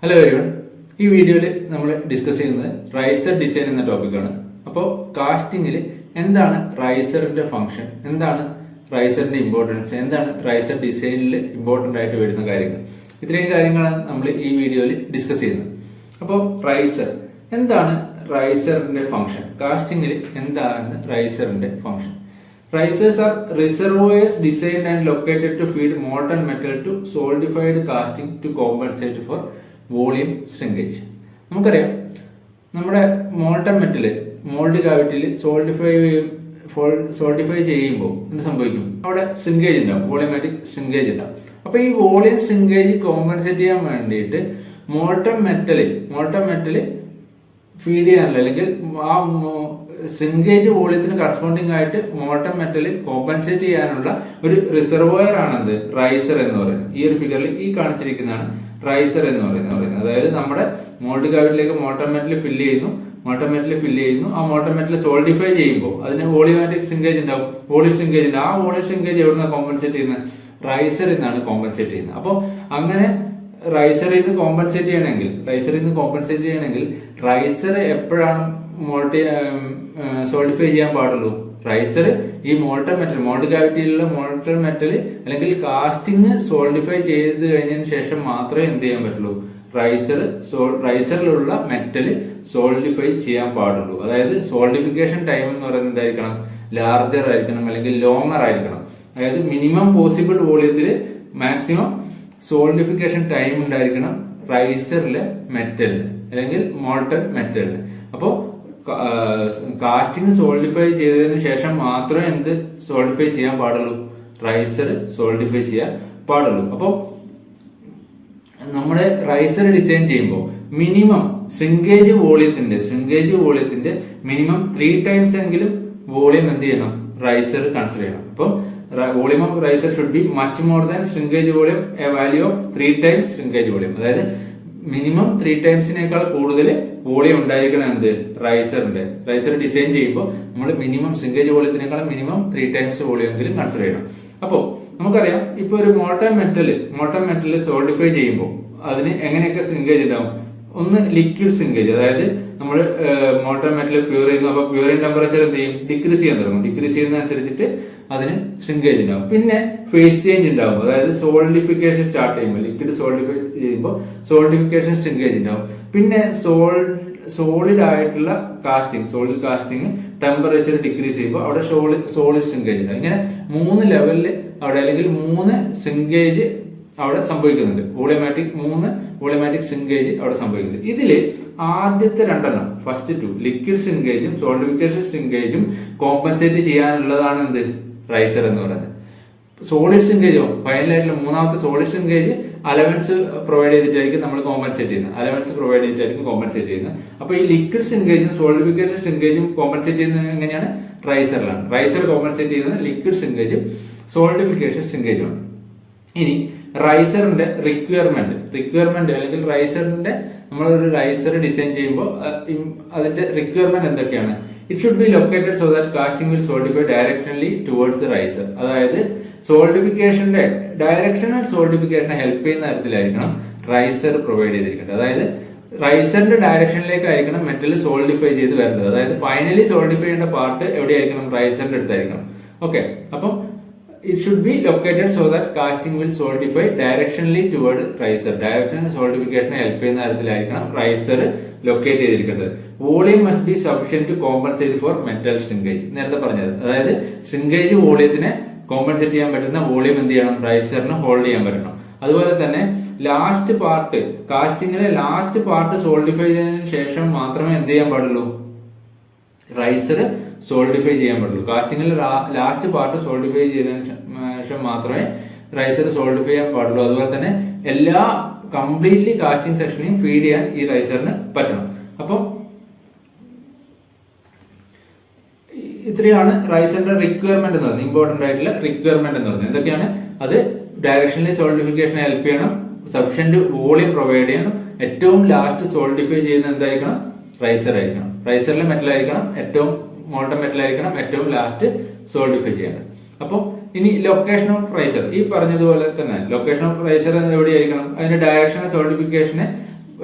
Hello everyone, ഈ വീഡിയോയിൽ നമ്മൾ ഡിസ്കസ് ചെയ്യുന്നത് റൈസർ ഡിസൈൻ എന്ന ടോപ്പിക്കാണ്. അപ്പോൾ കാസ്റ്റിംഗിൽ എന്താണ് റൈസറിന്റെ ഫംഗ്ഷൻ, എന്താണ് റൈസറിന്റെ ഇമ്പോർട്ടൻസ്, എന്താണ് റൈസർ ഡിസൈനിൽ ഇമ്പോർട്ടന്റ് ആയിട്ട് വരുന്ന കാര്യങ്ങൾ, ഇത്രയും കാര്യങ്ങളാണ് നമ്മൾ ഈ വീഡിയോയിൽ ഡിസ്കസ് ചെയ്യുന്നത്. അപ്പോൾ റൈസർ എന്താണ്, റൈസറിന്റെ ഫംഗ്ഷൻ, കാസ്റ്റിംഗിൽ എന്താണ് റൈസറിന്റെ function? Risers are reservoirs designed and located to feed molten metal to solidified casting to compensate for volume shrinkage. നമുക്കറിയാം, നമ്മുടെ മോൾട്ടൺ മെറ്റല് മോൾഡ് കാവിറ്റിയിൽ സോൾഡിഫൈ ചെയ്യുമ്പോൾ എന്ത് സംഭവിക്കും? അവിടെ ശ്രിങ്കേജ് ഉണ്ടാവും, വോളിയമാറ്റിക് ശ്രിങ്കേജ് ഉണ്ടാവും. അപ്പൊ ഈ വോളിയം ശ്രിങ്കേജ് കോമ്പൻസേറ്റ് ചെയ്യാൻ വേണ്ടിയിട്ട് മോൾട്ടൺ മെറ്റല് ഫീഡ് ചെയ്യാനുള്ള, അല്ലെങ്കിൽ ആ ശ്രിങ്കേജ് വോളിയത്തിന് കറസ്പോണ്ടിങ് ആയിട്ട് മോൾട്ടൺ മെറ്റൽ കോമ്പൻസേറ്റ് ചെയ്യാനുള്ള ഒരു റിസർവോയർ ആണെന്ത് റൈസർ എന്ന് പറയുന്നത്. ഈ ഒരു ഫിഗറിൽ ഈ കാണിച്ചിരിക്കുന്നതാണ് റൈസർ എന്ന് പറയുന്നത്. അതായത് നമ്മുടെ മോൾഡ് കാവിറ്റിലേക്ക് മോൾട്ടൺ മെറ്റൽ ഫില്ല് ചെയ്യുന്നു. ആ മോൾട്ടൺ മെറ്റൽ സോൾഡിഫൈ ചെയ്യുമ്പോൾ അതിന് വോളിയമാറ്റിക് ശ്രിങ്കേജ് ഉണ്ടാവും, വോളിയം ശ്രിങ്കേജ് ഉണ്ടാവും. ആ വോളിയം ശ്രിങ്കേജ് എവിടുന്നാണ് കോമ്പൻസേറ്റ് ചെയ്യുന്നത്? റൈസർ എന്നാണ് കോമ്പൻസേറ്റ് ചെയ്യുന്നത്. അപ്പോൾ അങ്ങനെ റൈസറിൽ നിന്ന് കോമ്പൻസേറ്റ് ചെയ്യണമെങ്കിൽ റൈസർ എപ്പോഴാണ് സോൾഡിഫൈ ചെയ്യാൻ പാടുള്ളൂ? റൈസർ ഈ മോൾഡ് കാവിറ്റിയിലുള്ള മോൾട്ടൺ മെറ്റൽ അല്ലെങ്കിൽ കാസ്റ്റിംഗ് സോൾഡിഫൈ ചെയ്ത് കഴിഞ്ഞതിന് ശേഷം മാത്രമേ എന്ത് ചെയ്യാൻ പറ്റുള്ളൂ? റൈസറിലുള്ള മെറ്റല് സോൾഡിഫൈ ചെയ്യാൻ പാടുള്ളൂ. അതായത് സോൾഡിഫിക്കേഷൻ ടൈം എന്ന് പറയുന്നത് എന്തായിരിക്കണം? ലാർജർ ആയിരിക്കണം, അല്ലെങ്കിൽ ലോങ്ങർ ആയിരിക്കണം. അതായത് മിനിമം പോസിബിൾ വോളിയത്തിൽ മാക്സിമം സോൾഡിഫിക്കേഷൻ ടൈം ഉണ്ടായിരിക്കണം റൈസറിലെ മെറ്റലിന്, അല്ലെങ്കിൽ മോൾട്ടൺ മെറ്റലിന്. അപ്പോൾ കാസ്റ്റിംഗ് സോൾഡിഫൈ ചെയ്തതിനു ശേഷം മാത്രമേ എന്ത് സോൾഡിഫൈ ചെയ്യാൻ പാടുള്ളൂ? റൈസർ സോൾഡിഫൈ ചെയ്യാൻ പാടുള്ളൂ. അപ്പോൾ നമ്മുടെ റൈസർ ഡിസൈൻ ചെയ്യുമ്പോൾ മിനിമം ശ്രിങ്കേജ് വോളിയത്തിന്റെ മിനിമം 3 ടൈംസ് എങ്കിലും വോളിയം എന്ത് ചെയ്യണം? റൈസർ കൺസിഡർ ചെയ്യണം. അപ്പം volume of riser should be much more than shrinkage volume, a value of 3 times shrinkage volume. അതായത് മിനിമം 3 ടൈംസിനേക്കാൾ കൂടുതൽ വോളിയം ഉണ്ടായിരിക്കണം എന്ത്? റൈസർ ഡിസൈൻ ചെയ്യുമ്പോൾ നമ്മൾ മിനിമം ശ്രിങ്കേജ് വോളിയത്തിനേക്കാൾ മിനിമം 3 ടൈംസ് വോളിയം എങ്കിലും കൺസിഡർ ചെയ്യണം. അപ്പോൾ നമുക്കറിയാം, ഇപ്പൊ ഒരു മോൾട്ടൺ മെറ്റൽ സോൾഡിഫൈ ചെയ്യുമ്പോൾ അതിന് എങ്ങനെയൊക്കെ ശ്രിങ്കേജ് ഉണ്ടാവും? ഒന്ന് ലിക്വിഡ് ശ്രിങ്കേജ്, അതായത് നമ്മൾ മോൾട്ടൺ മെറ്റൽ പ്യൂർ ചെയ്യുന്നു. അപ്പൊ പ്യൂറിംഗ് ടെമ്പറേച്ചർ എന്ത് ചെയ്യും? ഡിക്രീസ് ചെയ്യാൻ തുടങ്ങും. ഡിക്രീസ് ചെയ്യുന്നതനുസരിച്ചിട്ട് അതിന് ശ്രിങ്കേജ് ഉണ്ടാവും. പിന്നെ ഫേസ് ചേഞ്ച് ഉണ്ടാവും. അതായത് സോൾഡിഫിക്കേഷൻ സ്റ്റാർട്ട് ചെയ്യുമ്പോൾ, ലിക്വിഡ് സോൾഡിഫൈ ചെയ്യുമ്പോൾ സോൾഡിഫിക്കേഷൻ ശ്രിങ്കേജ് ഉണ്ടാവും. പിന്നെ സോളിഡ് ആയിട്ടുള്ള കാസ്റ്റിംഗ് ടെമ്പറേച്ചർ ഡിക്രീസ് ചെയ്യുമ്പോൾ അവിടെ സോളിഡ് ശ്രിങ്കേജ് ഉണ്ടാവും. ഇങ്ങനെ 3 ലെവലിൽ അവിടെ, അല്ലെങ്കിൽ 3 ശ്രിങ്കേജ് അവിടെ സംഭവിക്കുന്നുണ്ട്. വോളിയമാറ്റിക് ശ്രിങ്കേജ് അവിടെ സംഭവിക്കുന്നുണ്ട്. ഇതില് ആദ്യത്തെ 2 ഫസ്റ്റ് 2 ലിക്വിഡ് ശ്രിങ്കേജും സോൾഡിഫിക്കേഷൻ ശ്രിങ്കേജും കോമ്പൻസേറ്റ് ചെയ്യാനുള്ളതാണ് എന്ത്? റൈസർ എന്ന് പറയുന്നത്. സോളിഡ് ശ്രിങ്കേജോ ഫൈനലായിട്ടുള്ള 3ാമത്തെ സോളിഡ് ശ്രിങ്കേജ് അലവൻസ് പ്രൊവൈഡ് ചെയ്തിട്ടായിരിക്കും നമ്മൾ കോമ്പൻസേറ്റ് ചെയ്യുന്നത്. അപ്പൊ ഈ ലിക്വിഡ് ശ്രിങ്കേജും സോൾഡിഫിക്കേഷൻ ശ്രിങ്കേജും കോമ്പൻസേറ്റ് ചെയ്യുന്നത് എങ്ങനെയാണ്? റൈസറിലാണ്. റൈസർ കോമ്പൻസേറ്റ് ചെയ്യുന്നത് ലിക്വിഡ് ശ്രിങ്കേജും സോൾഡിഫിക്കേഷൻ ശ്രിങ്കേജുമാണ്. ഇനി റൈസറിന്റെ റിക്വയർമെന്റ് അല്ലെങ്കിൽ റൈസറിന്റെ നമ്മളൊരു റൈസർ ഡിസൈൻ ചെയ്യുമ്പോൾ അതിന്റെ റിക്വയർമെന്റ് എന്തൊക്കെയാണ്? It should be located so that casting will solidify directionally towards the riser. അതായത് ഡയറക്ഷണൽ സോൾഡിഫിക്കേഷനെ ഹെൽപ്പ് ചെയ്യുന്ന തരത്തിലായിരിക്കണം റൈസർ പ്രൊവൈഡ് ചെയ്തിരിക്കേണ്ടത്. അതായത് റൈസറിന്റെ ഡയറക്ഷനിലേക്കായിരിക്കണം മെറ്റൽ സോൾഡിഫൈ ചെയ്ത് വരേണ്ടത്. അതായത് ഫൈനലി സോൾഡിഫൈ ചെയ്യേണ്ട പാർട്ട് എവിടെയായിരിക്കണം? റൈസറിന്റെ അടുത്തായിരിക്കണം. ഓക്കെ, അപ്പം it should be located so that casting will solidify directionally toward riser. Directional solidification help ചെയ്യുന്ന തരത്തിലായിരിക്കണം റൈസർ ലൊക്കേറ്റ് ചെയ്തിരിക്കുന്നത്. Volume must be sufficient to compensate for metal shrinkage. നേരത്തെ പറഞ്ഞത്, അതായത് ശ്രിങ്കേജ് വോളിയത്തിനെ കോമ്പൻസേറ്റ് ചെയ്യാൻ പറ്റുന്ന വോളിയം എന്ത് ചെയ്യണം? റൈസറിന് ഹോൾഡ് ചെയ്യാൻ പറ്റണം. അതുപോലെ തന്നെ കാസ്റ്റിംഗിലെ ലാസ്റ്റ് പാർട്ട് സോൾഡിഫൈ ചെയ്തതിനു ശേഷം മാത്രമേ എന്ത് ചെയ്യാൻ പാടുള്ളൂ? റൈസർ സോൾഡിഫൈ ചെയ്യാൻ പാടുള്ളൂ. കാസ്റ്റിംഗിൽ ലാസ്റ്റ് പാർട്ട് സോൾഡിഫൈ ചെയ്തതിനു ശേഷം മാത്രമേ റൈസർ സോൾഡിഫൈ ചെയ്യാൻ പാടുള്ളൂ. അതുപോലെ തന്നെ എല്ലാ കംപ്ലീറ്റ്ലി കാസ്റ്റിംഗ് സെക്ഷനെയും ഫീഡ് ചെയ്യാൻ ഈ റൈസറിന് പറ്റണം. അപ്പം ഇത്രയാണ് റൈസറിന്റെ റിക്വയർമെന്റ് എന്ന് പറയുന്നത്. ഇമ്പോർട്ടന്റ് ആയിട്ടുള്ള റിക്വയർമെന്റ് എന്ന് പറയുന്നത് എന്തൊക്കെയാണ്? അത് ഡയറക്ഷണലി സോൾഡിഫിക്കേഷൻ ഹെൽപ്പ് ചെയ്യണം, സഫിഷ്യന്റ് വോളിയം പ്രൊവൈഡ് ചെയ്യണം, ഏറ്റവും ലാസ്റ്റ് സോൾഡിഫൈ ചെയ്യുന്ന എന്തായിരിക്കണം? റൈസർ ആയിരിക്കണം. റൈസറിലെ മെറ്റൽ ആയിരിക്കണം, ഏറ്റവും മോൾട്ടൺ മെറ്റൽ ആയിരിക്കണം ഏറ്റവും ലാസ്റ്റ് സോൾഡിഫൈ ചെയ്യേണ്ടത്. അപ്പോൾ ഇനി ലൊക്കേഷൻ ഓഫ് റൈസർ ഈ പറഞ്ഞതുപോലെ തന്നെ ലൊക്കേഷൻ ഓഫ് റൈസർ എവിടെയായിരിക്കണം? അതിന്റെ ഡയറക്ഷണൽ സോൾഡിഫിക്കേഷനെ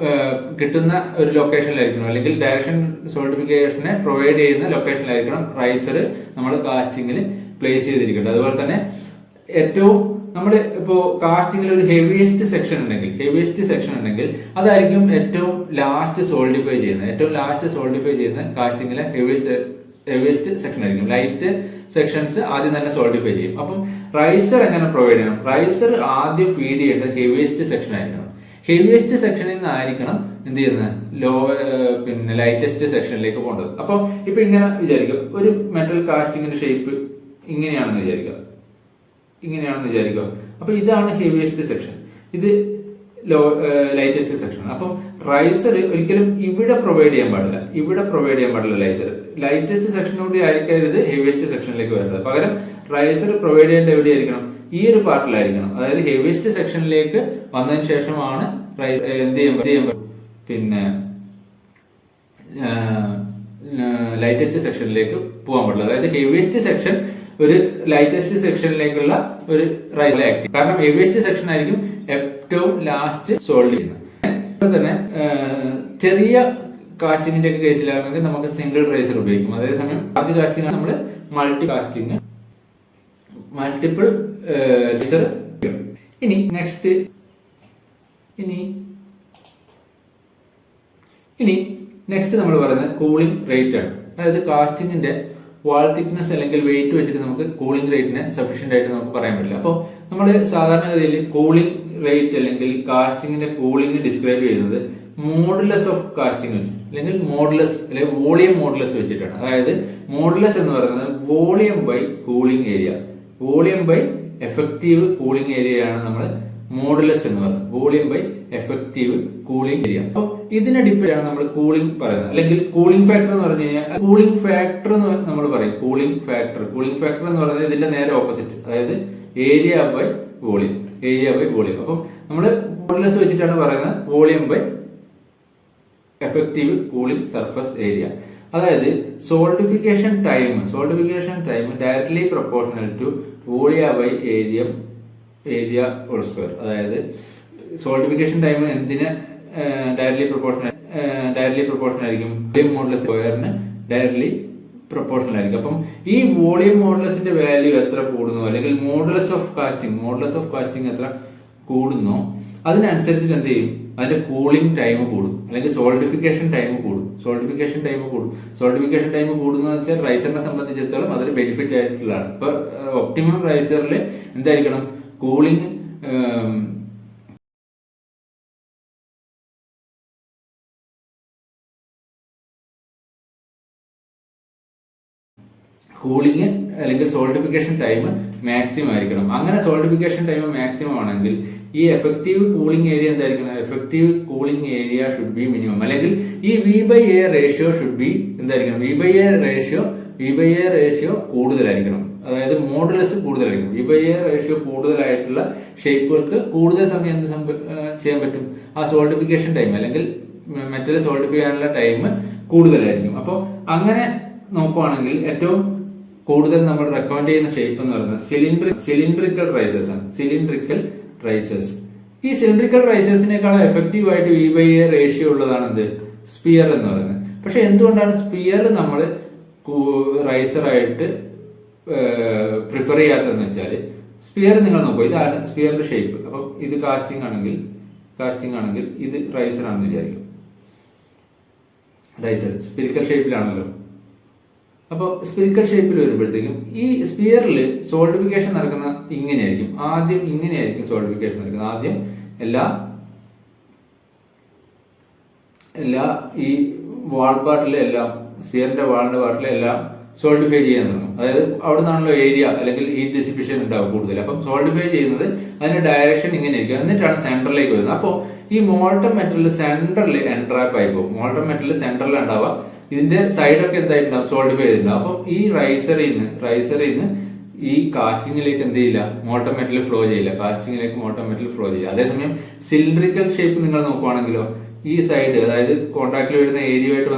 കിട്ടുന്ന ഒരു ലൊക്കേഷനിലായിരിക്കണം, അല്ലെങ്കിൽ ഡയറക്ഷൻ സോളിഡിഫിക്കേഷനെ പ്രൊവൈഡ് ചെയ്യുന്ന ലൊക്കേഷനിലായിരിക്കണം റൈസർ നമ്മൾ കാസ്റ്റിംഗിൽ പ്ലേസ് ചെയ്തിരിക്കേണ്ടത്. അതുപോലെ തന്നെ ഏറ്റവും നമ്മൾ ഇപ്പോ കാസ്റ്റിംഗിൽ ഒരു ഹെവിയസ്റ്റ് സെക്ഷൻ ഉണ്ടെങ്കിൽ അതായിരിക്കും ഏറ്റവും ലാസ്റ്റ് സോൾഡിഫൈ ചെയ്യുന്ന കാസ്റ്റിംഗിലെ ഹെവിയസ്റ്റ് സെക്ഷൻ ആയിരിക്കും. ലൈറ്റ് സെക്ഷൻസ് ആദ്യം തന്നെ സോൾഡിഫൈ ചെയ്യും. അപ്പം റൈസർ എങ്ങനെ പ്രൊവൈഡ് ചെയ്യണം? റൈസർ ആദ്യം ഫീഡ് ചെയ്യേണ്ടത് ഹെവിയസ്റ്റ് സെക്ഷൻ ആയിരിക്കണം. ഹെവിയസ്റ്റ് സെക്ഷനിൽ നിന്നായിരിക്കണം എന്ത് ചെയ്യുന്നത് പിന്നെ ലൈറ്റസ്റ്റ് സെക്ഷനിലേക്ക് പോകേണ്ടത്. അപ്പൊ ഇപ്പൊ ഇങ്ങനെ വിചാരിക്കുക, ഒരു മെറ്റൽ കാസ്റ്റിംഗിന്റെ ഷേപ്പ് ഇങ്ങനെയാണെന്ന് വിചാരിക്കുക. അപ്പൊ ഇതാണ് ഹെവിയസ്റ്റ് സെക്ഷൻ, ഇത് ലൈറ്റസ്റ്റ് സെക്ഷൻ. അപ്പം റൈസർ ഒരിക്കലും ഇവിടെ പ്രൊവൈഡ് ചെയ്യാൻ പാടില്ല. ലൈറ്റസ്റ്റ് സെക്ഷനോട് ആയിരിക്കരുത് ഹെവിയസ്റ്റ് സെക്ഷനിലേക്ക് വരുന്നത്. പകരം റൈസർ പ്രൊവൈഡ് ചെയ്യേണ്ട എവിടെയായിരിക്കണം? ഈ ഒരു പാർട്ടിലായിരിക്കണം. അതായത് ഹെവിയസ്റ്റ് സെക്ഷനിലേക്ക് വന്നതിന് ശേഷമാണ് എന്ത് ചെയ്യാൻ പിന്നെ ലൈറ്റസ്റ്റ് സെക്ഷനിലേക്ക് പോകാൻ പാടില്ല. അതായത് ഹെവിയസ്റ്റ് സെക്ഷൻ ഒരു ലൈറ്റസ്റ്റ് സെക്ഷനിലേക്കുള്ള ഒരു റൈസർ ആക്റ്റീവ്. കാരണം ഹെവിയസ്റ്റ് സെക്ഷൻ ആയിരിക്കും ഏറ്റവും ലാസ്റ്റ് സോൾവ് ചെയ്യുന്നത്. അതുപോലെ തന്നെ ചെറിയ കാസ്റ്റിംഗിന്റെ ഒക്കെ കേസിലാണെങ്കിൽ നമുക്ക് സിംഗിൾ റൈസർ ഉപയോഗിക്കും. അതേസമയം ലാർജ് കാസ്റ്റിംഗ് നമ്മൾ മൾട്ടിപ്പിൾ റൈസർ. ഇനി നെക്സ്റ്റ് നമ്മൾ പറയുന്നത് കൂളിംഗ് റേറ്റ് ആണ്. അതായത് കാസ്റ്റിംഗിന്റെ വാൾ തിക്നെസ് അല്ലെങ്കിൽ വെയിറ്റ് വെച്ചിട്ട് നമുക്ക് കൂളിംഗ് റേറ്റിനെ സഫീഷ്യന്റ് ആയിട്ട് നമുക്ക് പറയാൻ പറ്റില്ല. അപ്പോൾ നമ്മൾ സാധാരണഗതിയിൽ കൂളിംഗ് റേറ്റ് അല്ലെങ്കിൽ കാസ്റ്റിംഗിന്റെ കൂളിംഗ് ഡിസ്ക്രൈബ് ചെയ്യുന്നത് മോഡുലസ് ഓഫ് കാസ്റ്റിംഗ് വെച്ചിട്ട് അല്ലെങ്കിൽ വോളിയം മോഡുലസ് വെച്ചിട്ടാണ്. അതായത് മോഡുലസ് എന്ന് പറയുന്നത് volume by cooling area, volume by effective cooling ഏരിയയാണ് നമ്മൾ മോഡുലസ് എന്ന് പറയുന്നത്. Volume by effective cooling area. അപ്പൊ ഇതിനെ ഡിപ്പെൻഡ് ആണ് നമ്മൾ കൂളിംഗ് പറയുന്നത്. അല്ലെങ്കിൽ കൂളിംഗ് ഫാക്ടർ എന്ന് പറഞ്ഞു കഴിഞ്ഞാൽ കൂളിംഗ് ഫാക്ടർ എന്ന് നമ്മൾ പറയും. കൂളിംഗ് ഫാക്ടർ എന്ന് പറയുന്നത് ഇതിന്റെ നേരെ ഓപ്പോസിറ്റ്, അതായത് ഏരിയ ബൈ വോളിയം. അപ്പം നമ്മൾ മോഡുലസ് വെച്ചിട്ടാണ് പറയുന്നത് volume by effective cooling surface area. അതായത് solidification time directly proportional to volume by area whole square. അതായത് സോൾഡിഫിക്കേഷൻ ടൈം എന്തിന് ഡയറക്ട്ലി പ്രൊപ്പോർഷണൽ ആയിരിക്കും? വോളിയം മോഡുലസ് സ്ക്വയറിന് ഡയറക്ട്ലി പ്രൊപ്പോർഷണൽ ആയിരിക്കും. അപ്പം ഈ വോളിയം മോഡുലസിന്റെ വാല്യൂ എത്ര കൂടുന്നു, അല്ലെങ്കിൽ മോഡുലസ് ഓഫ് കാസ്റ്റിംഗ് എത്ര കൂടുന്നോ അതിനനുസരിച്ചിട്ട് എന്ത് ചെയ്യും? അതിന്റെ കൂളിംഗ് ടൈം കൂടും, അല്ലെങ്കിൽ സോൾഡിഫിക്കേഷൻ ടൈം കൂടും. സോൾഡിഫിക്കേഷൻ ടൈം കൂടുന്ന വെച്ചാൽ റൈസറിനെ സംബന്ധിച്ചിടത്തോളം അതൊരു ബെനിഫിറ്റ് ആയിട്ടുള്ളതാണ്. ഇപ്പൊ ഒപ്റ്റിമം റൈസറിൽ എന്തായിരിക്കണം? കൂളിംഗ് അല്ലെങ്കിൽ സോൾഡിഫിക്കേഷൻ ടൈം മാക്സിമം ആയിരിക്കണം. അങ്ങനെ സോൾഡിഫിക്കേഷൻ ടൈം മാക്സിമം ആണെങ്കിൽ ഈ എഫക്റ്റീവ് കൂളിംഗ് ഏരിയ എന്തായിരിക്കണം? Effective cooling area should be minimum. അല്ലെങ്കിൽ ഈ V/A റേഷ്യോ ഷുഡ് ബി എന്തായിരിക്കണം? V/A റേഷ്യോ കൂടുതലായിരിക്കണം. അതായത് മോഡുലസ് കൂടുതലായിരിക്കും. V/A റേഷ്യോ കൂടുതലായിട്ടുള്ള ഷേപ്പുകൾക്ക് കൂടുതൽ സമയം എന്ത് ചെയ്യാൻ പറ്റും? ആ സോൾഡിഫിക്കേഷൻ ടൈം അല്ലെങ്കിൽ മെറ്റൽ സോൾഡിഫൈ ചെയ്യാനുള്ള ടൈം കൂടുതലായിരിക്കും. അപ്പോൾ അങ്ങനെ നോക്കുവാണെങ്കിൽ ഏറ്റവും കൂടുതൽ നമ്മൾ റെക്കമെൻഡ് ചെയ്യുന്ന ഷേപ്പ് എന്ന് പറയുന്നത് സിലിണ്ടറിക്കൽ റൈസേഴ്സ് ആണ്. ഈ സിലിണ്ടറിക്കൽ റൈസേഴ്സിനേക്കാൾ എഫക്റ്റീവ് ആയിട്ട് V/A റേഷ്യോ ഉള്ളതാണ് എന്ത്? സ്പിയർ എന്ന് പറയുന്നത്. പക്ഷെ എന്തുകൊണ്ടാണ് സ്പിയർ നമ്മൾ റൈസറായിട്ട് പ്രിഫർ ചെയ്യാത്തതെന്ന് വെച്ചാൽ, സ്പിയർ നിങ്ങൾ നോക്കുക, ഇതാണ് സ്പിയറിന്റെ ഷേപ്പ്. അപ്പം ഇത് കാസ്റ്റിംഗ് ആണെങ്കിൽ ഇത് റൈസർ ആണെന്ന് വിചാരിക്കും. റൈസർ സ്പിരിക്കൽ ഷേപ്പിലാണല്ലോ. അപ്പോൾ സ്പിരിക്കൽ ഷേപ്പിൽ വരുമ്പോഴത്തേക്കും ഈ സ്പിയറിൽ സോൾഡിഫിക്കേഷൻ നടക്കുന്ന ഇങ്ങനെയായിരിക്കും. ആദ്യം ഇങ്ങനെയായിരിക്കും സോൾഡിഫിക്കേഷൻ നടക്കുന്നത്. ആദ്യം എല്ലാ ഈ വാൾ പാർട്ടിലെല്ലാം, സ്പിയറിന്റെ വാളിന്റെ പാർട്ടിലെല്ലാം സോൾഡിഫൈ ചെയ്യാൻ തുടങ്ങും. അതായത് അവിടെ നിന്നാണല്ലോ ഏരിയ അല്ലെങ്കിൽ ഹീറ്റ് ഡിസിപ്പിഷൻ ഉണ്ടാവും കൂടുതൽ. അപ്പം സോൾഡിഫൈ ചെയ്യുന്നത് അതിന്റെ ഡയറക്ഷൻ ഇങ്ങനെയായിരിക്കും. എന്നിട്ടാണ് സെന്ററിലേക്ക് വരുന്നത്. അപ്പോൾ ഈ മോൾട്ടൺ മെറ്റലിൽ സെന്ററിൽ എൻട്രാപ്പ് ആയി പോകും. മോൾട്ടൺ മെറ്റലിൽ സെന്ററിൽ ഉണ്ടാവുക, ഇതിന്റെ സൈഡൊക്കെ എന്തായിട്ടുണ്ടാവും? സോൾഡിഫൈ ചെയ്തിട്ടുണ്ടാവും. അപ്പം ഈ റൈസറിൽ നിന്ന് ഈ കാസ്റ്റിംഗിലേക്ക് എന്ത് ചെയ്യില്ല? മോൾട്ടൺ മെറ്റൽ ഫ്ലോ ചെയ്യില്ല. അതേസമയം സിലിണ്ടറിക്കൽ ഷേപ്പ് നിങ്ങൾ നോക്കുവാണെങ്കിലോ, ഈ സൈഡ്, അതായത് കോൺടാക്റ്റിൽ വരുന്ന ഏരിയയുമായിട്ട്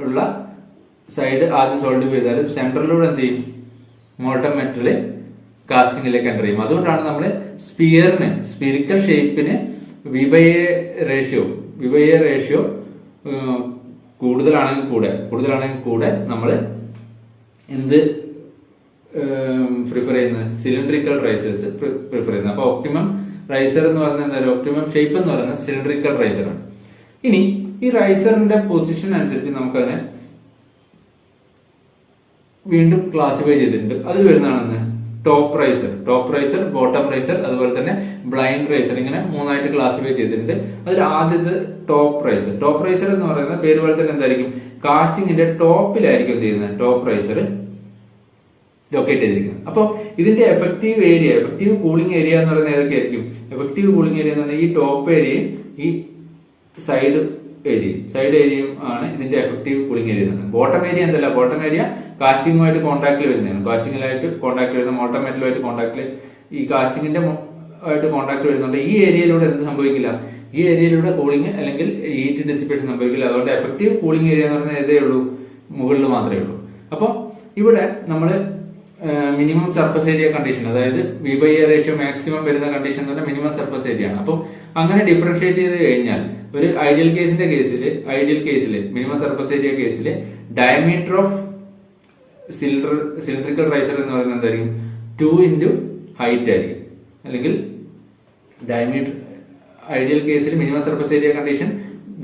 ഉള്ള സൈഡ് ആദ്യം സോൾഡിഫൈ ചെയ്താലും സെന്ററിലൂടെ എന്ത് ചെയ്യും? മോൾട്ടൺ മെറ്റല് കാസ്റ്റിംഗിലേക്ക് എൻ്റർ ചെയ്യും. അതുകൊണ്ടാണ് നമ്മൾ സ്പിയറിന്, സ്പിരിക്കൽ ഷേപ്പിന് V/A റേഷ്യോ VA റേഷ്യോ കൂടുതലാണെങ്കിൽ കൂടെ നമ്മൾ എന്ത് പ്രിഫർ ചെയ്യുന്നത്? സിലിണ്ടറിക്കൽ റൈസേഴ്സ് പ്രിഫർ ചെയ്യുന്നത്. അപ്പൊ ഒപ്റ്റിമം റൈസർ എന്ന് പറയുന്നത് എന്തായാലും ഒപ്റ്റിമം ഷേപ്പ് എന്ന് പറയുന്നത് സിലിണ്ടറിക്കൽ റൈസറാണ്. ഇനി ഈ റൈസറിന്റെ പൊസിഷൻ അനുസരിച്ച് നമുക്കതിനെ വീണ്ടും ക്ലാസിഫൈ ചെയ്തിട്ടുണ്ട്. അതിൽ വരുന്നതാണെന്ന് ടോപ്പ് റൈസർ, ബോട്ടം റൈസർ, അതുപോലെ തന്നെ ബ്ലൈൻഡ് റൈസർ, ഇങ്ങനെ മൂന്നായിട്ട് ക്ലാസിഫൈ ചെയ്തിട്ടുണ്ട്. അതിൽ ആദ്യത്തെ ടോപ്പ് റൈസർ എന്ന് പറയുന്നത് പേര് പോലെ തന്നെ എന്തായിരിക്കും? കാസ്റ്റിംഗിന്റെ ടോപ്പിലായിരിക്കും എന്ത് ചെയ്യുന്നത്? ടോപ്പ് റൈസർ ലൊക്കേറ്റ് ചെയ്തിരിക്കുന്നത്. അപ്പോൾ ഇതിന്റെ എഫക്റ്റീവ് കൂളിംഗ് ഏരിയ എന്ന് പറയുന്നത് ഏതൊക്കെയായിരിക്കും? എഫക്റ്റീവ് കൂളിംഗ് ഏരിയ എന്ന് പറഞ്ഞാൽ ഈ ടോപ്പ് ഏരിയയും ഈ സൈഡ് ഏരിയയും ആണ് ഇതിന്റെ effective cooling area. Bottom area എന്തല്ല? ബോട്ടം ഏരിയ കാസ്റ്റിംഗുമായിട്ട് കോൺടാക്റ്റിൽ വരുന്നതാണ്. കാസ്റ്റിംഗിലായിട്ട് കോൺടാക്ട് വരുന്ന മോട്ടർ മെറ്റലുമായിട്ട് കോൺടാക്റ്റിൽ ഈ കാസ്റ്റിംഗിന്റെ ആയിട്ട് കോൺടാക്ട് വരുന്നുണ്ട്. ഈ ഏരിയയിലൂടെ എന്ത് സംഭവിക്കില്ല? ഈ ഏരിയയിലൂടെ കൂളിംഗ് അല്ലെങ്കിൽ ഹീറ്റ് ഡിസിപ്പേഷൻ സംഭവിക്കില്ല. അതുകൊണ്ട് എഫക്റ്റീവ് കൂളിംഗ് ഏരിയ എന്ന് പറയുന്നത് ഏതേ ഉള്ളൂ? മുകളിൽ മാത്രമേ ഉള്ളൂ. അപ്പോൾ ഇവിടെ നമ്മൾ മിനിമം സർഫസ് ഏരിയ കണ്ടീഷൻ, അതായത് V/A റേഷ്യോ മാക്സിമം വരുന്ന കണ്ടീഷൻ എന്ന് പറഞ്ഞാൽ മിനിമം സർഫസ് ഏരിയ ആണ്. അപ്പം അങ്ങനെ ഡിഫറൻഷിയേറ്റ് ചെയ്ത് കഴിഞ്ഞാൽ ഒരു ഐഡിയൽ കേസിൽ മിനിമം സർഫസ് ഏരിയ കേസിൽ ഡയമീറ്റർ ഓഫ് സിലിണ്ടറിക്കൽ റൈസർ എന്ന് പറയുന്നത് എന്തായിരിക്കും? 2 into ഹൈറ്റ് ആയിരിക്കും. അല്ലെങ്കിൽ ഡയമീറ്റർ ഐഡിയൽ കേസിൽ minimum surface area condition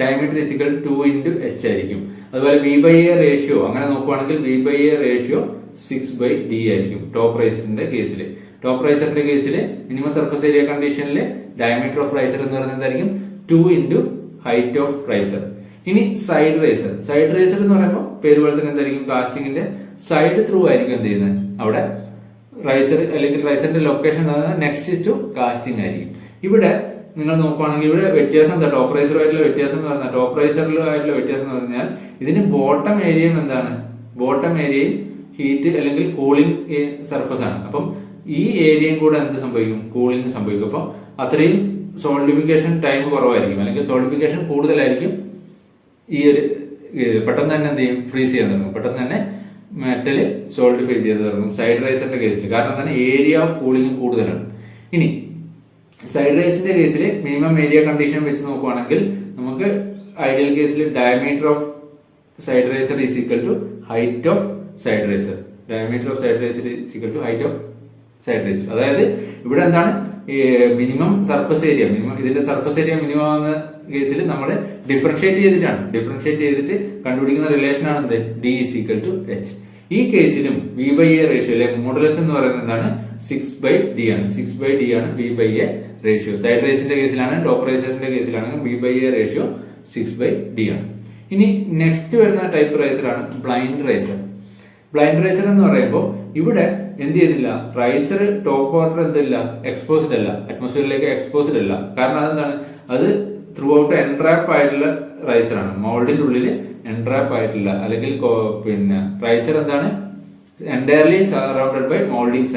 diameter is equal 2 into h ആയിരിക്കും. അതുപോലെ V/A റേഷ്യോ അങ്ങനെ നോക്കുവാണെങ്കിൽ V/A റേഷ്യോ 6/d ആയിരിക്കും ടോപ്പ് റൈസറിന്റെ കേസിൽ മിനിമം സർഫസ് ഏരിയ കണ്ടീഷനിൽ ഡയമീറ്റർ ഓഫ് റൈസർ എന്ന് പറയുന്നത് എന്തായിരിക്കും? 2 into ഹൈറ്റ് ഓഫ് റൈസർ. ഇനി സൈഡ് റൈസർ എന്ന് പറയുമ്പോൾ പേര് പോലെ തന്നെ എന്തായിരിക്കും? കാസ്റ്റിംഗിന്റെ സൈഡ് ത്രൂ ആയിരിക്കും എന്ത് ചെയ്യുന്നത്? അവിടെ റൈസർ അല്ലെങ്കിൽ റൈസറിന്റെ ലൊക്കേഷൻ നെക്സ്റ്റ് ടു കാസ്റ്റിംഗ് ആയിരിക്കും. ഇവിടെ നിങ്ങൾ നോക്കുവാണെങ്കിൽ ഇവിടെ വ്യത്യാസം എന്താ? ടോപ്പ് റൈസറുമായിട്ടുള്ള വ്യത്യാസം എന്ന് പറഞ്ഞാൽ ഇതിന് ബോട്ടം ഏരിയയും എന്താണ്? ബോട്ടം ഏരിയയും ഹീറ്റ് അല്ലെങ്കിൽ കൂളിംഗ് സർഫസ് ആണ്. അപ്പം ഈ ഏരിയയും കൂടെ എന്ത് സംഭവിക്കും? കൂളിംഗ് സംഭവിക്കും. അപ്പം അത്രയും സോളിഡിഫിക്കേഷൻ ടൈം കുറവായിരിക്കും, അല്ലെങ്കിൽ സോളിഡിഫിക്കേഷൻ കൂടുതലായിരിക്കും. ഈ ഒരു പെട്ടെന്ന് തന്നെ എന്ത് ചെയ്യും? ഫ്രീസ് ചെയ്യാൻ തുടങ്ങും. പെട്ടെന്ന് തന്നെ മെറ്റൽ സോളിഡിഫൈ ചെയ്ത് തുടങ്ങും സൈഡ് റൈസറിന്റെ കേസിൽ. കാരണം തന്നെ ഏരിയ ഓഫ് കൂളിംഗ് കൂടുതലാണ്. ഇനി സൈഡ് റൈസിന്റെ കേസിൽ മിനിമം ഏരിയ കണ്ടീഷൻ വെച്ച് നോക്കുവാണെങ്കിൽ നമുക്ക് ഐഡിയൽ കേസിൽ diameter of side riser is equal to height of side riser. Diameter of side riser is equal to height of side riser. അതായത് ഇവിടെ എന്താണ്? മിനിമം സർഫസ് ഏരിയ, ഇതിന്റെ സർഫസ് ഏരിയ മിനിമം ആവുന്ന കേസിൽ നമ്മൾ ഡിഫറൻഷിയേറ്റ് ചെയ്തിട്ട് കണ്ടുപിടിക്കുന്ന റിലേഷൻ ആണ് എന്ത്? D is equal to h. ഈ കേസിലും V/A റേഷ്യോയിലെ മോഡുലസ് എന്ന് പറയുന്നത് എന്താണ്? 6/d ആണ്. 6/d ആണ് V/A റേഷ്യോ. സൈഡ് റൈസിന്റെ കേസിലാണ്, ടോപ്പ് റൈസറിന്റെ കേസിലാണെങ്കിൽ V/A റേഷ്യോ 6/d ആണ്. ഇനി നെക്സ്റ്റ് വരുന്ന ടൈപ്പ് റൈസർ ആണ് ബ്ലൈൻഡ് റൈസർ എന്ന് പറയുമ്പോൾ ഇവിടെ എന്ത് ചെയ്യുന്നില്ല? റൈസർ ടോപ്പ് വാട്ടർ എന്തില്ല? എക്സ്പോസ്ഡ് അല്ല, അറ്റ്മോസ്ഫിയറിലേക്ക് എക്സ്പോസ്ഡ് അല്ല. കാരണം അതെന്താണ്? അത് ത്രൂ ഔട്ട് എൻട്രാപ്പ് ആയിട്ടുള്ള റൈസറാണ്. മോൾഡിന്റെ ഉള്ളിൽ എൻട്രാപ്പ് ആയിട്ടില്ല. അല്ലെങ്കിൽ പിന്നെ റൈസർ എന്താണ്? എൻറ്റയർലി സറൗണ്ടഡ് ബൈ മോൾഡിംഗ്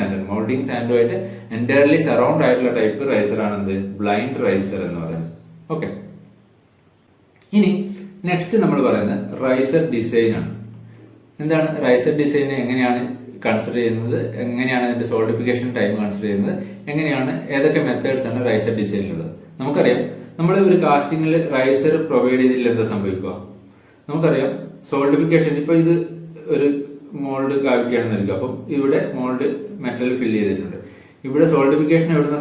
സാൻഡുമായിട്ട് എൻറ്റയർലി സറൗണ്ട് ആയിട്ടുള്ള ടൈപ്പ് റൈസർ ആണ് എന്ത്? ബ്ലൈൻഡ് റൈസർ എന്ന് പറയുന്നത്. ഓക്കെ. ഇനി നെക്സ്റ്റ് നമ്മൾ പറയുന്നത് റൈസർ ഡിസൈൻ ആണ്. എന്താണ് റൈസർ ഡിസൈൻ? എങ്ങനെയാണ് കൺസിഡർ ചെയ്യുന്നത്? എങ്ങനെയാണ് അതിന്റെ സോളിഡിഫിക്കേഷൻ ടൈം കൺസിഡർ ചെയ്യുന്നത്? എങ്ങനെയാണ്? ഏതൊക്കെ മെത്തേഡ്സ് ആണ് റൈസർ ഡിസൈനിലുള്ളത്? നമുക്കറിയാം, നമ്മൾ ഒരു കാസ്റ്റിംഗിൽ റൈസർ പ്രൊവൈഡ് ചെയ്തില്ല എന്താ സംഭവിക്കുക? നമുക്കറിയാം സോളിഡിഫിക്കേഷൻ. ഇപ്പൊ ഇത് ഒരു മോൾഡ് കാവിറ്റി ആണെന്ന് നൽകുക. അപ്പം ഇവിടെ മോൾഡ് മെറ്റൽ ഫില്ല് ചെയ്തിട്ടുണ്ട്. ഇവിടെ സോളിഡിഫിക്കേഷൻ എവിടുന്ന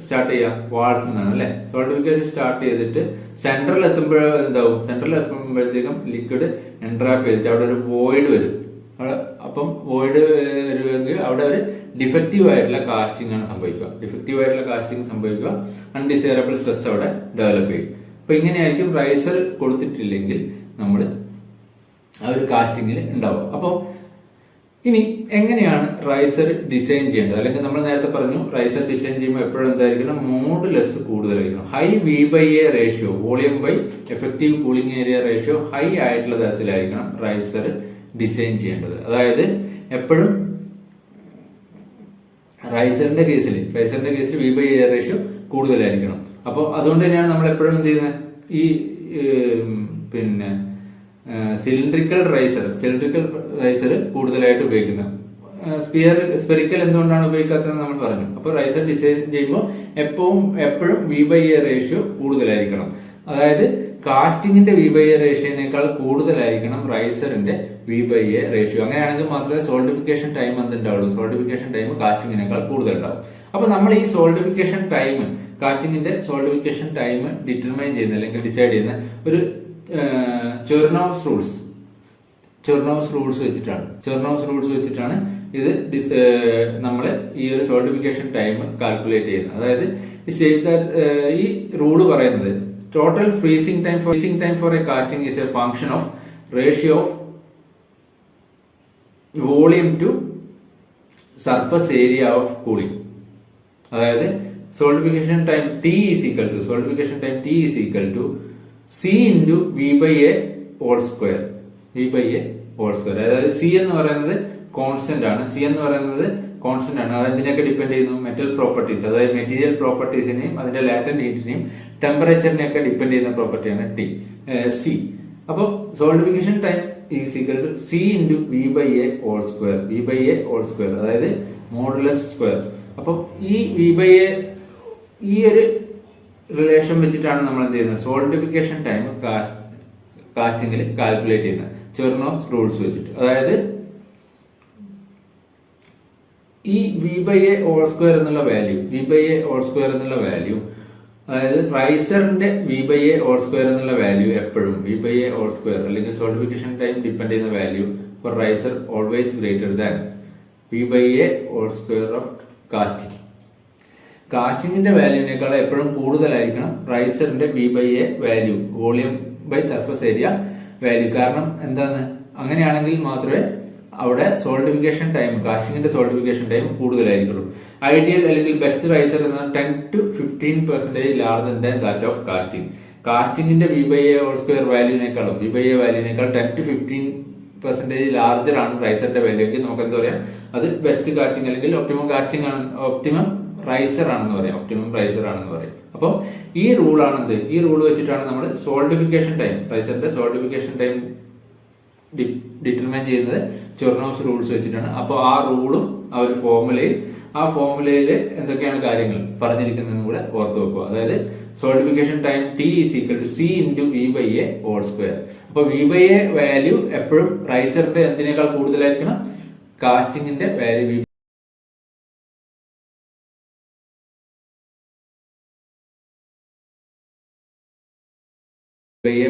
സ്റ്റാർട്ട് ചെയ്യാം? വാൾസ് എന്നാണ് അല്ലെ. സോളിഡിഫിക്കേഷൻ സ്റ്റാർട്ട് ചെയ്തിട്ട് സെൻട്രൽ എത്തുമ്പോഴത്തേക്കും ലിക്വിഡ് എൻട്രാപ്പ് ചെയ്തിട്ട് അവിടെ ഒരു വോയിഡ് വരും. അപ്പം വോയിഡ് വരുമെങ്കിൽ അവിടെ ഒരു ഡിഫക്റ്റീവ് ആയിട്ടുള്ള കാസ്റ്റിംഗ് ആണ് സംഭവിക്കുക. അൺഡിസൈറബിൾ സ്ട്രെസ് അവിടെ ഡെവലപ്പ് ചെയ്യും. അപ്പൊ ഇങ്ങനെയായിരിക്കും റൈസർ കൊടുത്തിട്ടില്ലെങ്കിൽ നമ്മൾ ആ ഒരു കാസ്റ്റിംഗിൽ ഉണ്ടാവും. അപ്പോൾ ഇനി എങ്ങനെയാണ് റൈസർ ഡിസൈൻ ചെയ്യേണ്ടത്? അല്ലെങ്കിൽ നമ്മൾ നേരത്തെ പറഞ്ഞു റൈസർ ഡിസൈൻ ചെയ്യുമ്പോൾ എപ്പോഴും എന്തായിരിക്കണം? മോഡുലസ് കൂടുതലായിരിക്കണം. High V/A ratio, volume by effective cooling area ratio high ആയിട്ടുള്ള തരത്തിലായിരിക്കണം റൈസർ ഡിസൈൻ ചെയ്യേണ്ടത്. അതായത് എപ്പോഴും റൈസറിന്റെ കേസിൽ V/A റേഷ്യോ കൂടുതലായിരിക്കണം. അപ്പോൾ അതുകൊണ്ട് തന്നെയാണ് നമ്മൾ എപ്പോഴും എന്ത് ചെയ്യുന്നത്? ഈ പിന്നെ സിലിണ്ടറിക്കൽ റൈസർ കൂടുതലായിട്ട് ഉപയോഗിക്കുന്നത്. സ്പെറിക്കൽ എന്തുകൊണ്ടാണ് ഉപയോഗിക്കാത്തതെന്ന് നമ്മൾ പറഞ്ഞു. അപ്പോൾ റൈസർ ഡിസൈൻ ചെയ്യുമ്പോൾ എപ്പോഴും V/A റേഷ്യോ കൂടുതലായിരിക്കണം. അതായത് കാസ്റ്റിംഗിന്റെ വി ബൈ എ റേഷ്യോനേക്കാൾ കൂടുതലായിരിക്കണം റൈസറിന്റെ വി ബൈ എ റേഷ്യോ. അങ്ങനെയാണെങ്കിൽ മാത്രമേ സോൾഡിഫിക്കേഷൻ ടൈം എന്തുണ്ടാവുള്ളൂ, സോൾഡിഫിക്കേഷൻ ടൈം കാസ്റ്റിംഗിനേക്കാൾ കൂടുതൽ ഉണ്ടാവും. അപ്പൊ നമ്മൾ ഈ സോൾഡിഫിക്കേഷൻ ടൈം, കാസ്റ്റിംഗിന്റെ സോൾഡിഫിക്കേഷൻ ടൈം ഡിറ്റർമൈൻ ചെയ്യുന്ന അല്ലെങ്കിൽ ഡിസൈഡ് ചെയ്യുന്ന ഒരു ചെർനോവ്സ് റൂൾസ് വെച്ചിട്ടാണ് ഇത് നമ്മൾ ഈ ഒരു സോൾഡിഫിക്കേഷൻ ടൈം കാൽക്കുലേറ്റ് ചെയ്യുന്നത്. അതായത് ഈ റൂള് പറയുന്നത് total freezing time for a casting is a function of ratio of volume to surface area of cooling. അതായത് solidification time T is equal to C into V by A whole square. അതായത് C എന്ന് പറയുന്നത് constant ആണ്. അത് എന്തിനൊക്കെ depend ചെയ്യുന്നു? Metal properties, അതായത് material പ്രോപ്പർട്ടീസിനെയും അതിന്റെ ലാറ്റന്റ് ഹീറ്റിനെയും ടെമ്പറേച്ചറിനെയൊക്കെ ഡിപ്പെൻഡ് ചെയ്യുന്ന പ്രോപ്പർട്ടിയാണ് C. അപ്പോൾ solidification time is equal to C into V by A whole square. അതായത് മോഡുലസ് സ്ക്വയർ. അപ്പം ഈ V by A ഈ ഒരു റിലേഷൻ വെച്ചിട്ടാണ് നമ്മൾ എന്ത് ചെയ്യുന്നത്? സോൾഡിഫിക്കേഷൻ ടൈം കാസ്റ്റിംഗിൽ കാൽക്കുലേറ്റ് ചെയ്യുന്നത് ചെർനോവ്സ് റൂൾസ് വെച്ചിട്ട്. അതായത് ഈ V by A whole square എന്നുള്ള വാല്യൂ, അതായത് റൈസറിന്റെ V by A whole square എന്നുള്ള വാല്യൂ എപ്പോഴും V by A whole square അല്ലെങ്കിൽ സോൾഡിഫിക്കേഷൻ ടൈം ഡിപ്പെൻഡ് ചെയ്യുന്ന value for riser always greater than V by A whole square of casting. കാസ്റ്റിംഗിന്റെ വാല്യൂവിനേക്കാൾ എപ്പോഴും കൂടുതലായിരിക്കണം റൈസറിന്റെ V by A വാല്യൂ, volume by surface area value. കാരണം എന്താണ്? അങ്ങനെയാണെങ്കിൽ മാത്രമേ അവിടെ സോൾഡിഫിക്കേഷൻ ടൈം, കാസ്റ്റിംഗിന്റെ സോൾഡിഫിക്കേഷൻ ടൈം കൂടുതലായിരിക്കുള്ളൂ. ഐഡിയൽ അല്ലെങ്കിൽ ബെസ്റ്റ് റൈസർ എന്ന 10 to 15% larger than that of casting. കാസ്റ്റിംഗിന്റെ V by A whole square വാല്യൂവിനേക്കാൾ 10 to 15% ലാർജർ ആണ് റൈസറിന്റെ വാല്യൂ എങ്കിൽ നമുക്ക് എന്താ പറയാം? അത് ബെസ്റ്റ് കാസ്റ്റിംഗ് അല്ലെങ്കിൽ ഒപ്റ്റിമം റൈസർ ആണെന്ന് പറയാം. അപ്പോൾ ഈ റൂൾ ആണെന്ത്? ഈ റൂൾ വെച്ചിട്ടാണ് നമ്മൾ റൈസറിന്റെ സോൾഡിഫിക്കേഷൻ ടൈം ഡിറ്റർമൈൻ ചെയ്യുന്നത് ചെർനോവ്സ് റൂൾസ് വെച്ചിട്ടാണ്. അപ്പോൾ ആ റൂളും ആ ഒരു ഫോർമുലയിൽ എന്തൊക്കെയാണ് കാര്യങ്ങൾ പറഞ്ഞിരിക്കുന്നതെന്ന് കൂടെ ഓർത്ത് വെക്കുക. അതായത് solidification time T is equal to C into V by A whole square. അപ്പോൾ V by A വാല്യൂ എപ്പോഴും റൈസറിന്റെ എന്തിനേക്കാൾ കൂടുതലായിരിക്കണം? കാസ്റ്റിംഗിന്റെ വാല്യൂ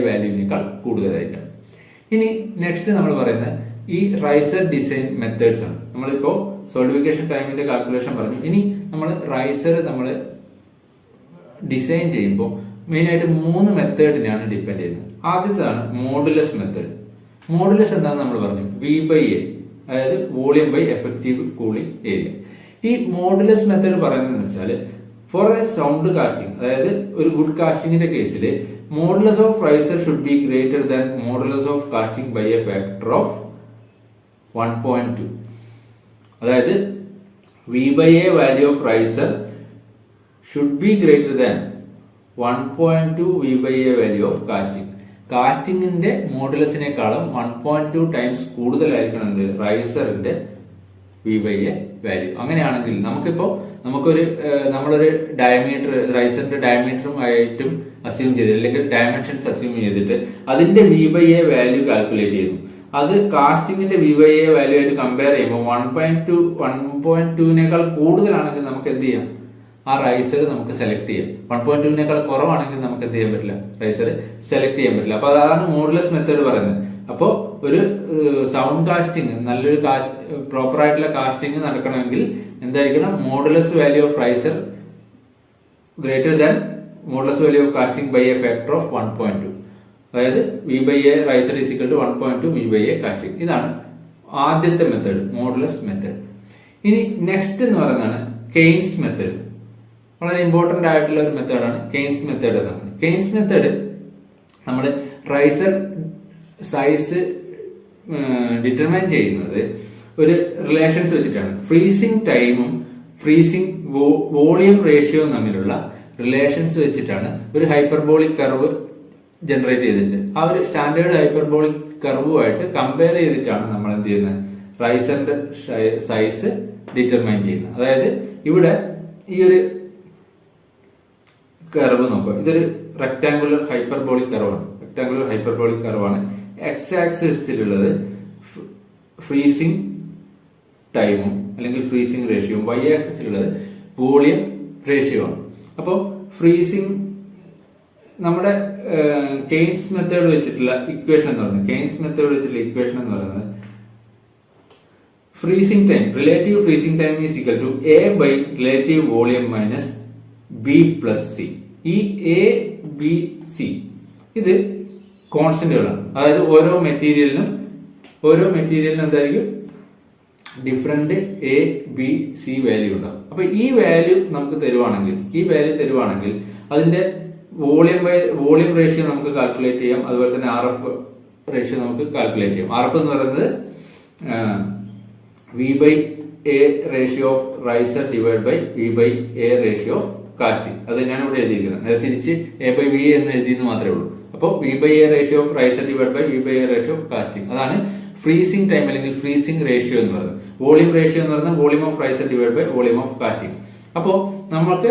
വാല്യൂവിനേക്കാൾ കൂടുതലായിരിക്കണം. ഇനി നെക്സ്റ്റ് നമ്മൾ പറയുന്നത് ഈ റൈസർ ഡിസൈൻ മെത്തേഡ്സ് ആണ്. നമ്മളിപ്പോ സോൾഡിഫിക്കേഷൻ ടൈമിന്റെ കാൽക്കുലേഷൻ പറഞ്ഞു. ഇനി നമ്മൾ റൈസർ ഡിസൈൻ ചെയ്യുമ്പോൾ മെയിൻ ആയിട്ട് 3 മെത്തേഡിനെയാണ് ഡിപ്പെൻഡ് ചെയ്യുന്നത്. ആദ്യത്തേതാണ് മോഡുലസ് മെത്തേഡ്. മോഡുലസ് എന്താണെന്ന് നമ്മൾ പറഞ്ഞു? V by A, അതായത് volume by effective cooling area. ഈ മോഡുലസ് മെത്തേഡ് പറയുന്നത് വെച്ചാൽ ഫോർ എ സൗണ്ട് കാസ്റ്റിംഗ്, അതായത് ഒരു ഗുഡ് കാസ്റ്റിംഗിന്റെ കേസിൽ modulus of riser should be greater than modulus of casting by a factor of 1.2. അതായത് V by A value of riser should be greater than 1.2 V by A value of casting. കാസ്റ്റിംഗിന്റെ മോഡുലസിനേക്കാളും 1.2 times കൂടുതലായിരിക്കണം എന്ത്? റൈസറിന്റെ V by A value. അങ്ങനെയാണെങ്കിൽ നമ്മളൊരു diameter, റൈസറിന്റെ ഡയമീറ്ററും ആയിട്ടും assume ചെയ്ത് അല്ലെങ്കിൽ dimensions assume ചെയ്തിട്ട് അതിന്റെ V by A value calculate ചെയ്യുന്നു. അത് കാസ്റ്റിംഗിന്റെ V by A വാല്യൂ ആയിട്ട് കമ്പയർ ചെയ്യുമ്പോൾ 1.2നേക്കാൾ കൂടുതലാണെങ്കിൽ നമുക്ക് എന്ത് ചെയ്യാം? ആ റൈസർ നമുക്ക് സെലക്ട് ചെയ്യാം. 1.2നേക്കാൾ കുറവാണെങ്കിൽ നമുക്ക് എന്ത് ചെയ്യാൻ പറ്റില്ല? റൈസർ സെലക്ട് ചെയ്യാൻ പറ്റില്ല. അപ്പൊ അതാണ് മോഡുലസ് മെത്തേഡ് പറയുന്നത്. അപ്പോൾ ഒരു സൗണ്ട് കാസ്റ്റിംഗ്, നല്ലൊരു പ്രോപ്പർ ആയിട്ടുള്ള കാസ്റ്റിംഗ് നടക്കണമെങ്കിൽ എന്തായിരിക്കണം? Modulus value of riser greater than modulus value of casting by a factor of 1.2. അതായത് V by A riser is equal to 1.2 V by A casting. ഇതാണ് ആദ്യത്തെ മെത്തേഡ്, മോഡുലസ് മെത്തേഡ്. ഇനി next എന്ന് പറയുന്നതാണ് Keynes method. വളരെ important ആയിട്ടുള്ള ഒരു മെത്തേഡാണ് കെയ്ൻസ് മെത്തേഡ് എന്ന് പറയുന്നത്. കെയ്ൻസ് മെത്തേഡ് നമ്മൾ റൈസർ സൈസ് ഡിറ്റർമൈൻ ചെയ്യുന്നത് ഒരു റിലേഷൻസ് വെച്ചിട്ടാണ്. ഫ്രീസിംഗ് ടൈമും ഫ്രീസിംഗ് വോളിയം റേഷ്യോയും തമ്മിലുള്ള റിലേഷൻസ് വെച്ചിട്ടാണ് ഒരു ഹൈപ്പർബോളിക് കർവ് ജനറേറ്റ് ചെയ്തിട്ടുണ്ട്. ആ ഒരു സ്റ്റാൻഡേർഡ് ഹൈപ്പർബോളിക് കർവുമായിട്ട് കമ്പയർ ചെയ്തിട്ടാണ് നമ്മൾ എന്ത് ചെയ്യുന്നത്? റൈസറിന്റെ സൈസ് ഡിറ്റർമൈൻ ചെയ്യുന്നത്. അതായത് ഇവിടെ ഈ ഒരു കർവ് നോക്കുക. ഇതൊരു റെക്ടാങ്കുലർ ഹൈപ്പർബോളിക് കർവാണ്. എക്സ് ആക്സിസിലുള്ളത് ഫ്രീസിംഗ് ടൈമും അല്ലെങ്കിൽ ഫ്രീസിംഗ് റേഷ്യോയും, വൈ ആക്സിസിലുള്ളത് വോളിയം റേഷ്യോ ആണ്. അപ്പോൾ ഫ്രീസിംഗ് നമ്മുടെ കെയ്ൻസ് മെത്തേഡ് വെച്ചിട്ടുള്ള ഇക്വേഷൻ എന്ന് പറയുന്നത് freezing time, relative freezing time is equal to A by relative volume minus B plus C. ഈ എ ബി സി ഇത് കോൺസ്റ്റന്റുകളാണ്. അതായത് ഓരോ മെറ്റീരിയലിനും എന്തായിരിക്കും different A B C value ഉണ്ടാവും. അപ്പൊ ഈ വാല്യൂ നമുക്ക് തരുവാണെങ്കിൽ അതിന്റെ വോളിയം റേഷ്യോ നമുക്ക് കാൽക്കുലേറ്റ് ചെയ്യാം. അതുപോലെ തന്നെ ആർ എഫ് റേഷ്യോ നമുക്ക് കാൽക്കുലേറ്റ് ചെയ്യാം. ആർ എഫ് എന്ന് പറയുന്നത് V by A ratio of riser divide by V by A ratio of casting. അത് ഞാൻ ഇവിടെ എഴുതിയിരിക്കുന്നത്. നേരെ തിരിച്ച് എ ബൈ വി എന്ന് എഴുതിയെന്ന് മാത്രമേ ഉള്ളൂ. അപ്പോൾ V by A ratio of riser divide by V by A ratio of casting. അതാണ് ഫ്രീസിംഗ് ടൈം അല്ലെങ്കിൽ ഫ്രീസിംഗ് റേഷ്യോ എന്ന് പറയുന്നത്. വോളിയം റേഷ്യോ എന്ന് പറയുന്നത് volume of riser divide by volume of casting. അപ്പോൾ നമുക്ക്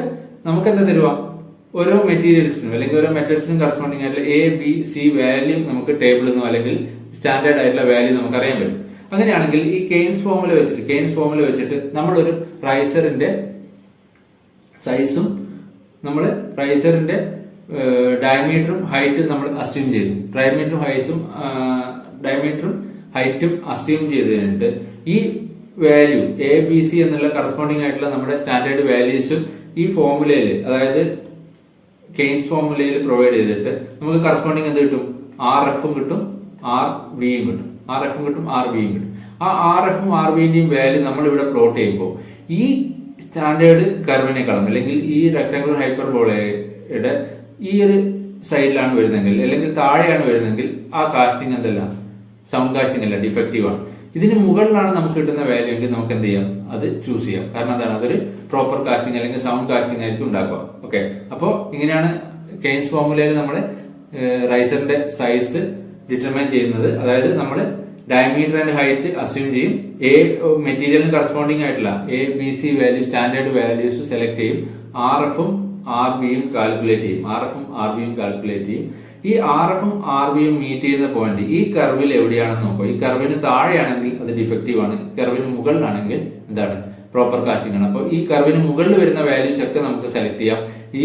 എന്താ തരുക, ഓരോ മെറ്റീരിയൽസിനും അല്ലെങ്കിൽ ഓരോ മെറ്റൽസിനും കറസ്പോണ്ടിങ് ആയിട്ടുള്ള എ ബി സി വാല്യൂ നമുക്ക് ടേബിളിൽ നിന്നോ അല്ലെങ്കിൽ സ്റ്റാൻഡേർഡ് ആയിട്ടുള്ള വാല്യൂ നമുക്ക് അറിയാൻ പറ്റും. അങ്ങനെയാണെങ്കിൽ ഈ കെയ്ൻസ് ഫോർമുല വെച്ചിട്ട് നമ്മളൊരു റൈസറിന്റെ സൈസും റൈസറിന്റെ ഡയമീറ്ററും ഹൈറ്റും നമ്മൾ അസ്യൂം ചെയ്തു. ഡയമീറ്ററും ഹൈറ്റും അസ്യൂം ചെയ്ത് കഴിഞ്ഞിട്ട് ഈ വാല്യൂ എ ബി സി എന്നുള്ള കറസ്പോണ്ടിങ് ആയിട്ടുള്ള നമ്മുടെ സ്റ്റാൻഡേർഡ് വാല്യൂസും ഈ ഫോർമുലയിൽ, അതായത് കെയ്ൻസ് ഫോർമുലയിൽ പ്രൊവൈഡ് ചെയ്തിട്ട് നമുക്ക് കറസ്പോണ്ടിങ് എന്ത് കിട്ടും, ആർ എഫും കിട്ടും ആർ ബിയും കിട്ടും. ആ ആർ എഫും ആർ ബിന്റെയും വാല്യൂ നമ്മൾ ഇവിടെ പ്ലോട്ട് ചെയ്യുമ്പോൾ ഈ സ്റ്റാൻഡേർഡ് കർവിനേക്കാളും അല്ലെങ്കിൽ ഈ റെക്ടാങ്കുലർ ഹൈപ്പർബോളയുടെ ഈ ഒരു സൈഡിലാണ് വരുന്നതെങ്കിൽ അല്ലെങ്കിൽ താഴെയാണ് വരുന്നതെങ്കിൽ ആ കാസ്റ്റിംഗ് എന്തല്ല, സൗണ്ട് കാസ്റ്റിംഗ് അല്ല, ഡിഫക്റ്റീവ് ആണ്. ഇതിന് മുകളിലാണ് നമുക്ക് കിട്ടുന്ന വാല്യൂ എങ്കിൽ നമുക്ക് എന്ത് ചെയ്യാം, അത് ചൂസ് ചെയ്യാം. കാരണം എന്താണ്, അതൊരു പ്രോപ്പർ കാസ്റ്റിംഗ് അല്ലെങ്കിൽ സൗണ്ട് കാസ്റ്റിംഗ് ആയിരിക്കും ഉണ്ടാക്കുക. ഓക്കെ, അപ്പോൾ ഇങ്ങനെയാണ് കെയ്ൻസ് ഫോർമുലയിൽ നമ്മൾ റൈസറിന്റെ സൈസ് ഡിറ്റർമൈൻ ചെയ്യുന്നത്. അതായത് നമ്മൾ ഡയമീറ്റർ ആൻഡ് ഹൈറ്റ് അസ്യൂം ചെയ്യും, മെറ്റീരിയലിന് കറസ്പോണ്ടിങ് ആയിട്ടുള്ള A B C value standard values select ചെയ്യും, ആർ എഫും ആർ ബിയും കാൽക്കുലേറ്റ് ചെയ്യും. ഈ ആർ എഫും ആർ ബിയും മീറ്റ് ചെയ്യുന്ന പോയിന്റ് ഈ കർവിൽ എവിടെയാണെന്ന് നോക്കുക. ഈ കർവിന് താഴെയാണെങ്കിൽ അത് ഡിഫക്റ്റീവ് ആണ്, കർവിന് മുകളിലാണെങ്കിൽ എന്താണ്, പ്രോപ്പർ കാസ്റ്റിംഗ് ആണ്. അപ്പോൾ ഈ കർവിന് മുകളിൽ വരുന്ന വാല്യൂസ് ഒക്കെ നമുക്ക് സെലക്ട് ചെയ്യാം. ഈ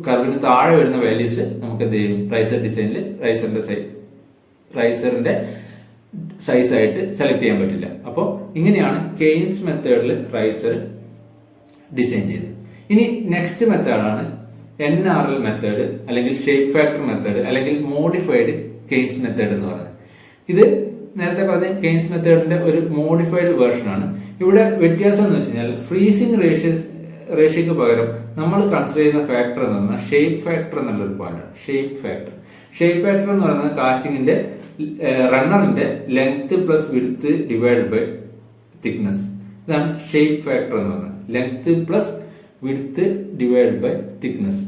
കർവിന് താഴെ വരുന്ന വാല്യൂസ് നമുക്ക് എന്ത് ചെയ്യും, റൈസർ ഡിസൈനിൽ റൈസറിന്റെ സൈസ് ആയിട്ട് സെലക്ട് ചെയ്യാൻ പറ്റില്ല. അപ്പോൾ ഇങ്ങനെയാണ് കെയ്ൻസ് മെത്തേഡിൽ റൈസർ ഡിസൈൻ ചെയ്തത്. ഇനി നെക്സ്റ്റ് മെത്തേഡാണ് NRL മെത്തേഡ് അല്ലെങ്കിൽ ഷേപ്പ് ഫാക്ടർ മെത്തേഡ് അല്ലെങ്കിൽ മോഡിഫൈഡ് കെയ്ൻസ് മെത്തേഡ് എന്ന് പറയുന്നത്. ഇത് നേരത്തെ പറഞ്ഞ കെയ്ൻസ് മെത്തേഡിന്റെ ഒരു മോഡിഫൈഡ് വേർഷൻ ആണ്. ഇവിടെ വ്യത്യാസം എന്ന് വെച്ച് കഴിഞ്ഞാൽ ഫ്രീസിംഗ് റേഷ്യോക്ക് പകരം നമ്മൾ കൺസിഡർ ചെയ്യുന്ന ഫാക്ടർ എന്ന് പറഞ്ഞാൽ ഷേപ്പ് ഫാക്ടർ എന്നുള്ളൊരു പോയിന്റാണ്. ഷേപ്പ് ഫാക്ടർ എന്ന് പറയുന്നത് കാസ്റ്റിംഗിന്റെ റണ്ണറിന്റെ length plus width divide by thickness. ഇതാണ് ഷേപ്പ് ഫാക്ടർ എന്ന് പറയുന്നത്. Length plus width divide by thickness.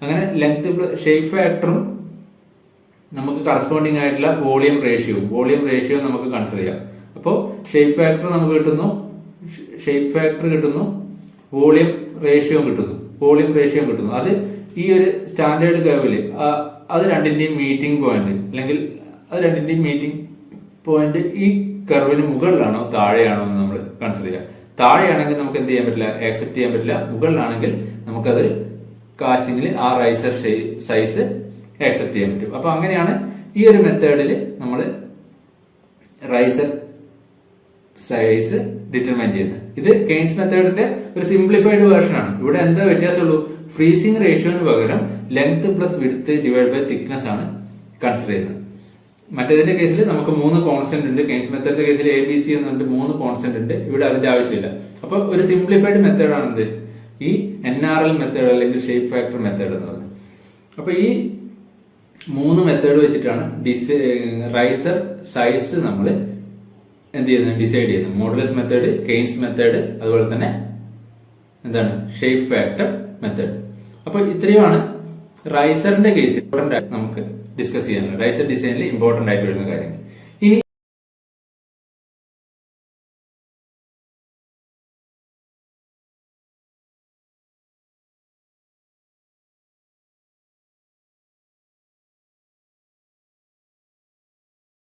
അങ്ങനെ ലെങ്ത് ഷേപ്പ് ഫാക്ടറും നമുക്ക് കറസ്പോണ്ടിങ് ആയിട്ടുള്ള വോളിയം റേഷ്യോ നമുക്ക് കൺസിഡർ ചെയ്യാം. അപ്പോൾ ഷേപ്പ് ഫാക്ടർ നമുക്ക് കിട്ടുന്നു, വോളിയം റേഷ്യോയും കിട്ടുന്നു. അത് ഈ ഒരു സ്റ്റാൻഡേർഡ് കർവില് അത് രണ്ടിന്റെയും മീറ്റിംഗ് പോയിന്റ് ഈ കർവിന് മുകളിലാണോ താഴെയാണോ എന്ന് നമ്മൾ കൺസിഡർ ചെയ്യാം. താഴെയാണെങ്കിൽ നമുക്ക് എന്ത് ചെയ്യാൻ പറ്റില്ല, ആക്സെപ്റ്റ് ചെയ്യാൻ പറ്റില്ല. മുകളിലാണെങ്കിൽ നമുക്കത് കാസ്റ്റിംഗിൽ ആ റൈസർ സൈസ് ആക്സെപ്റ്റ് ചെയ്യാൻ പറ്റും. അപ്പൊ അങ്ങനെയാണ് ഈ ഒരു മെത്തേഡിൽ നമ്മൾ റൈസർ സൈസ് ഡിറ്റർമൈൻ ചെയ്യുന്നത്. ഇത് കെയ്ൻസ് മെത്തേഡിന്റെ ഒരു സിംപ്ലിഫൈഡ് വേർഷൻ ആണ്. ഇവിടെ എന്താ വ്യത്യാസമുള്ളൂ, ഫ്രീസിംഗ് റേഷ്യോന് പകരം length plus width divide by thickness ആണ് കൺസിഡർ ചെയ്യുന്നത്. മറ്റേതിന്റെ കേസിൽ നമുക്ക് 3 കോൺസ്റ്റന്റ് ഉണ്ട്. കെയ്ൻസ് മെത്തേഡിന്റെ കേസിൽ എ ബി സി എന്നുണ്ട് 3 കോൺസ്റ്റന്റ് ഉണ്ട്. ഇവിടെ അതിന്റെ ആവശ്യമില്ല. അപ്പൊ ഒരു സിംപ്ലിഫൈഡ് മെത്തേഡ് ആണ് എന്ത്, ഈ NRL മെത്തേഡ് അല്ലെങ്കിൽ ഷേപ്പ് ഫാക്ടർ മെത്തേഡ് എന്ന് പറയുന്നത്. അപ്പൊ ഈ 3 മെത്തേഡ് വെച്ചിട്ടാണ് റൈസർ സൈസ് നമ്മൾ എന്ത് ചെയ്യുന്നത്, ഡിസൈഡ് ചെയ്യുന്നത്. മോഡുലസ് മെത്തേഡ്, കെയ്ൻസ് മെത്തേഡ്, അതുപോലെ തന്നെ എന്താണ് ഷേപ്പ് ഫാക്ടർ മെത്തേഡ്. അപ്പൊ ഇത്രയുമാണ് റൈസറിന്റെ കേസിൽ നമുക്ക് ഡിസ്കസ് ചെയ്യാനുള്ളത്. റൈസർ ഡിസൈനിൽ ഇമ്പോർട്ടന്റ് ആയിട്ട് വരുന്ന കാര്യങ്ങൾ.